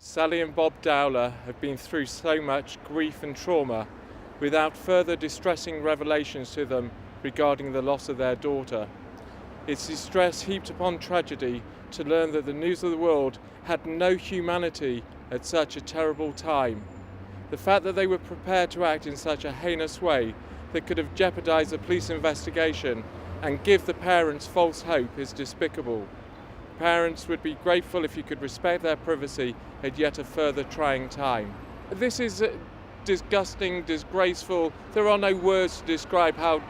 Sally and Bob Dowler have been through so much grief and trauma without further distressing revelations to them regarding the loss of their daughter. It's distress heaped upon tragedy to learn that the News of the World had no humanity at such a terrible time. The fact that they were prepared to act in such a heinous way that could have jeopardised the police investigation and give the parents false hope is despicable. Parents would be grateful if you could respect their privacy at yet a further trying time. This is disgusting, disgraceful. There are no words to describe how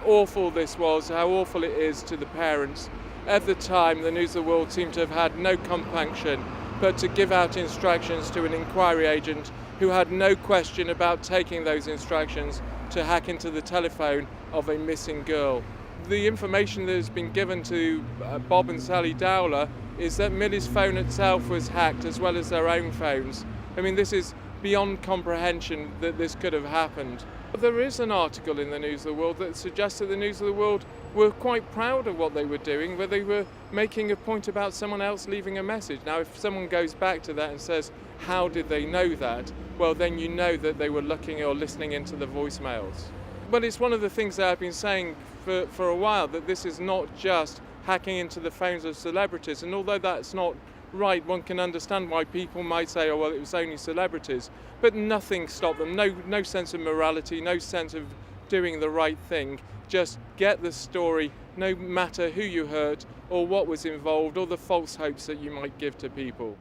awful this was, how awful it is to the parents. At the time, the News of the World seemed to have had no compunction but to give out instructions to an inquiry agent who had no question about taking those instructions to hack into the telephone of a missing girl. The information that has been given to Bob and Sally Dowler is that Millie's phone itself was hacked as well as their own phones. I mean, this is beyond comprehension that this could have happened. There is an article in the News of the World that suggests that the News of the World were quite proud of what they were doing, where they were making a point about someone else leaving a message. Now, if someone goes back to that and says, how did they know that? Well, then you know that they were looking or listening into the voicemails. But it's one of the things that I've been saying for a while, that this is not just hacking into the phones of celebrities. And although that's not right, one can understand why people might say, oh, well, it was only celebrities. But nothing stopped them, no sense of morality, no sense of doing the right thing. Just get the story, no matter who you hurt or what was involved or the false hopes that you might give to people.